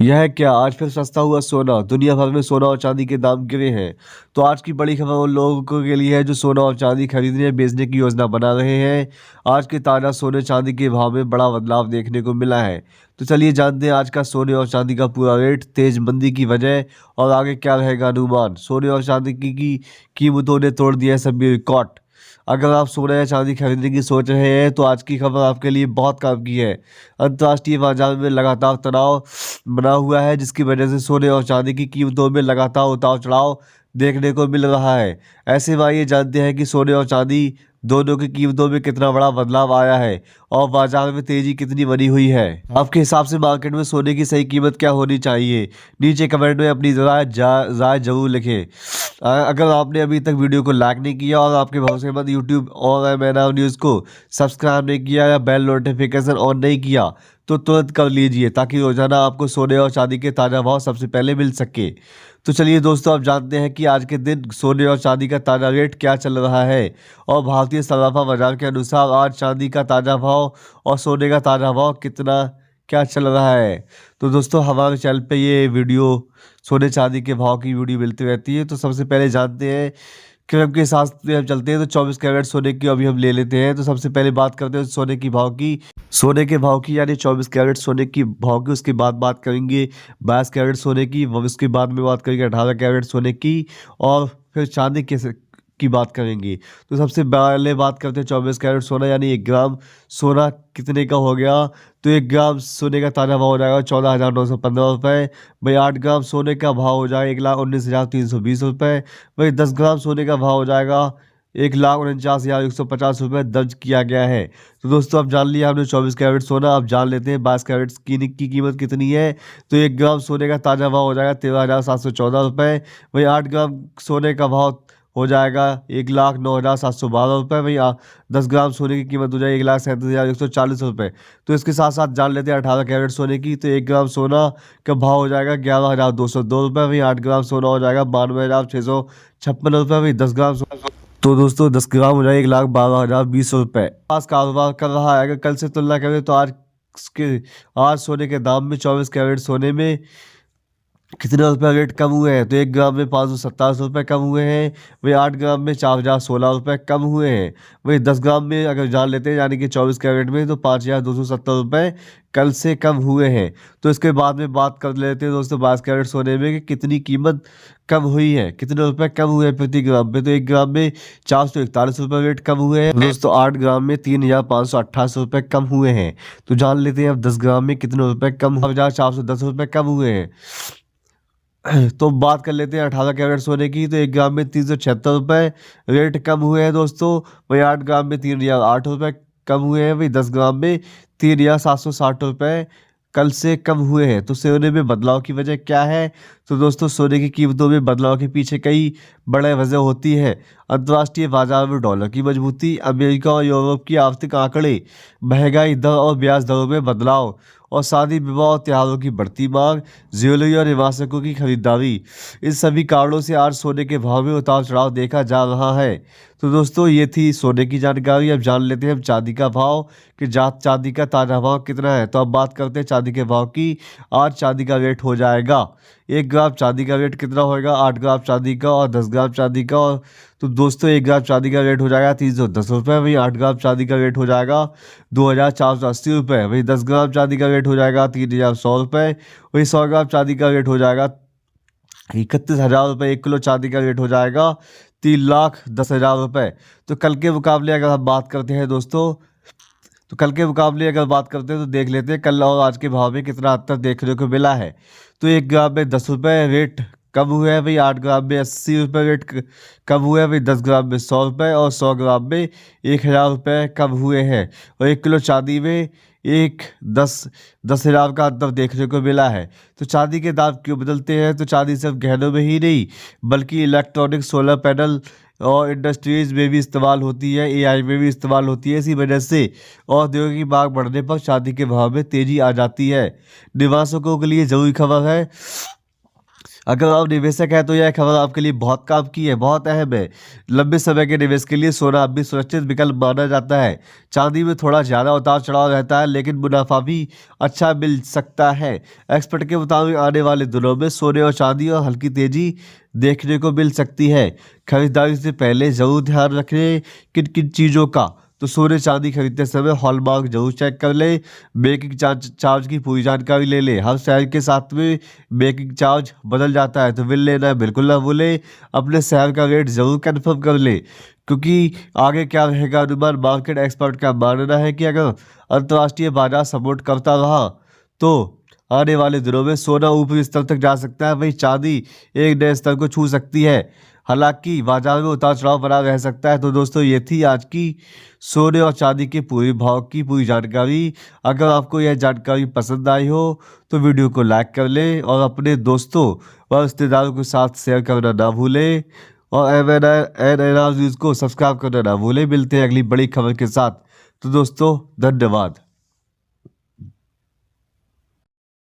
यह क्या आज फिर सस्ता हुआ सोना। दुनिया भर में सोना और चांदी के दाम गिरे हैं। तो आज की बड़ी खबर उन लोगों के लिए है जो सोना और चांदी खरीदने या बेचने की योजना बना रहे हैं। आज के ताजा सोने चांदी के भाव में बड़ा बदलाव देखने को मिला है। तो चलिए जानते हैं आज का सोने और चांदी का पूरा रेट, तेज मंदी की वजह और आगे क्या रहेगा अनुमान। सोने और चांदी की कीमतों ने तोड़ दिया है सभी रिकॉर्ड। अगर आप सोना या चांदी खरीदने की सोच रहे हैं तो आज की खबर आपके लिए बहुत काम की है। अंतर्राष्ट्रीय बाजार में लगातार तनाव बना हुआ है, जिसकी वजह से सोने और चांदी की कीमतों में लगातार उतार चढ़ाव देखने को मिल रहा है। ऐसे में आइए जानते हैं कि सोने और चांदी दोनों की कीमतों में कितना बड़ा बदलाव आया है और बाजार में तेजी कितनी बनी हुई है। आपके हिसाब से मार्केट में सोने की सही कीमत क्या होनी चाहिए, नीचे कमेंट में अपनी राय जरूर लिखें। अगर आपने अभी तक वीडियो को लाइक नहीं किया और आपके भरोसेमंद यूट्यूब और मैना न्यूज़ को सब्सक्राइब नहीं किया या बेल नोटिफिकेशन ऑन नहीं किया तो तुरंत कर लीजिए, ताकि रोजाना आपको सोने और चांदी के ताज़ा भाव सबसे पहले मिल सके। तो चलिए दोस्तों, अब जानते हैं कि आज के दिन सोने और चांदी का ताज़ा रेट क्या चल रहा है। और भारतीय सराफा बाजार के अनुसार आज चांदी का ताज़ा भाव और सोने का ताज़ा भाव कितना क्या चल रहा है। तो दोस्तों, हमारे चैनल पे ये वीडियो सोने चांदी के भाव की वीडियो मिलती रहती है। तो सबसे पहले जानते हैं क्रम के साथ में हम चलते हैं। तो 24 कैरेट सोने की अभी हम ले लेते हैं। तो सबसे पहले बात करते हैं सोने की भाव की, सोने के भाव की, यानी 24 कैरेट सोने की भाव की। उसके बाद बात करेंगे 22 कैरेट सोने की, उसके बाद में बात करेंगे 18 कैरेट सोने की, और फिर चांदी की बात करेंगे। तो सबसे पहले बात करते हैं 24 कैरेट सोना, यानी 1 ग्राम सोना कितने का हो गया। तो 1 ग्राम सोने का ताज़ा भाव हो जाएगा 14,915 रुपये। भाई 8 ग्राम सोने का भाव हो जाएगा 1,19,320 रुपये। भाई 10 ग्राम सोने का भाव हो जाएगा 1,49,150 रुपये दर्ज किया गया है। तो दोस्तों, अब जान लिया हमने 24 कैरेट सोना। अब जान लेते हैं 22 कैरेट की कीमत कितनी है। तो 1 ग्राम सोने का ताज़ा भाव हो जाएगा 13,714 रुपये। वही 8 ग्राम सोने का भाव हो जाएगा 1,09,712 रुपये। वही 10 ग्राम सोने की कीमत हो जाएगी 1,37,140 रुपये। तो इसके साथ साथ जान लेते हैं 18 कैरेट सोने की। तो 1 ग्राम सोना का भाव हो जाएगा 11,202 रुपये। वही 8 ग्राम सोना हो जाएगा 92,656 रुपये। वही 10 ग्राम तो दोस्तों 10 ग्राम हो जाए 1,12,020 रुपये। आज कारोबार कर रहा है। अगर कल से तुलना करें तो आज सोने के दाम में 24 कैरेट सोने में कितने रुपये रेट कम हुए हैं। तो 1 ग्राम में 527 रुपये कम हुए हैं। वही 8 ग्राम में 4,016 रुपये कम हुए हैं। वही 10 ग्राम में अगर जान लेते हैं, यानी कि 24 कैरेट में, तो 5,270 रुपये कल से कम हुए हैं। तो इसके बाद में बात कर लेते हैं दोस्तों 22 कैरेट सोने में कि कितनी कीमत कम हुई है, कितने रुपए कम हुए हैं प्रति ग्राम पे। तो 1 ग्राम में 441 रुपये रेट कम हुए हैं दोस्तों। 8 ग्राम में 3,528 रुपये कम हुए हैं। तो जान लेते हैं अब 10 ग्राम में कितने रुपए कम, 410 रुपये कम हुए हैं। तो बात कर लेते हैं 18 कैरेट सोने की। तो 1 ग्राम में 376 रुपये रेट कम हुए हैं दोस्तों। वही 8 ग्राम में 3,008 रुपये कम हुए हैं। वही 10 ग्राम में 3,760 रुपये कल से कम हुए हैं। तो सोने में बदलाव की वजह क्या है। तो दोस्तों, सोने की कीमतों में बदलाव के पीछे कई बड़े वजह होती है। अंतर्राष्ट्रीय बाजार में डॉलर की मजबूती, अमेरिका और यूरोप की आर्थिक आंकड़े, महंगाई दर और ब्याज दरों में बदलाव, और शादी विवाह और त्योहारों की बढ़ती मांग, ज्वेलरी और निवासकों की खरीदारी, इन सभी कारणों से आज सोने के भाव में उतार चढ़ाव देखा जा रहा है। तो दोस्तों, ये थी सोने की जानकारी। अब जान लेते हैं हम चांदी का भाव कि चांदी का ताज़ा भाव कितना है। तो अब बात करते हैं चांदी के भाव की। आज चांदी का रेट हो जाएगा 1 ग्राम चांदी का रेट कितना होएगा, 8 ग्राम चांदी का और 10 ग्राम चांदी का। और तो दोस्तों 1 ग्राम चांदी का रेट हो जाएगा 310 रुपये। वही 8 ग्राम चांदी का रेट हो जाएगा 2,480 रुपये। वही 10 ग्राम चांदी का रेट हो जाएगा 3,100 रुपये। वही 100 ग्राम चांदी का रेट हो जाएगा 31,000 रुपये। 1 किलो चांदी का रेट हो जाएगा 3,10,000 रुपये। तो कल के मुकाबले अगर हम बात करते हैं दोस्तों, तो कल के मुकाबले अगर बात करते हैं तो देख लेते हैं कल और आज के भाव में कितना अंतर देखने को मिला है। तो 1 ग्राम में 10 रुपये रेट कम हुए हैं। भाई 8 ग्राम में 80 रुपये रेट कम हुए हैं। भाई 10 ग्राम में 100 रुपये और 100 ग्राम में 1,000 रुपये कम हुए हैं। और 1 किलो चांदी में 10,000 का अंतर देखने को मिला है। तो चांदी के दाम क्यों बदलते हैं। तो चांदी सिर्फ गहनों में ही नहीं बल्कि इलेक्ट्रॉनिक, सोलर पैनल और इंडस्ट्रीज में भी इस्तेमाल होती है, एआई में भी इस्तेमाल होती है। इसी वजह से औद्योगिक की मांग बढ़ने पर चांदी के भाव में तेजी आ जाती है। निवासकों के लिए जरूरी खबर है, अगर आप निवेशक हैं तो यह खबर आपके लिए बहुत काम की है, बहुत अहम है। लंबे समय के निवेश के लिए सोना अब भी सुरक्षित विकल्प माना जाता है। चांदी में थोड़ा ज़्यादा उतार चढ़ाव रहता है, लेकिन मुनाफा भी अच्छा मिल सकता है। एक्सपर्ट के मुताबिक आने वाले दिनों में सोने और चांदी और हल्की तेजी देखने को मिल सकती है। खरीदारी से पहले जरूर ध्यान रखें किन किन चीज़ों का। तो सोने चांदी खरीदते समय हॉलमार्क जरूर चेक कर ले। मेकिंग चार्ज की पूरी जानकारी ले ले। हर शहर के साथ में मेकिंग चार्ज बदल जाता है, तो बिल लेना बिल्कुल ना भूले। अपने शहर का रेट जरूर कंफर्म कर ले, क्योंकि आगे क्या रहेगा अनुमान। मार्केट एक्सपर्ट का मानना है कि अगर अंतर्राष्ट्रीय बाजार सपोर्ट करता रहा तो आने वाले दिनों में सोना ऊपरी स्तर तक जा सकता है, वहीं चांदी एक नए स्तर को छू सकती है। हालांकि बाजार में उतार चढ़ाव बना रह सकता है। तो दोस्तों ये थी आज की सोने और चांदी के पूरे भाव की पूरी जानकारी। अगर आपको यह जानकारी पसंद आई हो तो वीडियो को लाइक कर लें और अपने दोस्तों व रिश्तेदारों के साथ शेयर करना ना भूलें। और एन न्यूज़ को सब्सक्राइब करना ना भूलें। मिलते हैं अगली बड़ी खबर के साथ। तो दोस्तों धन्यवाद।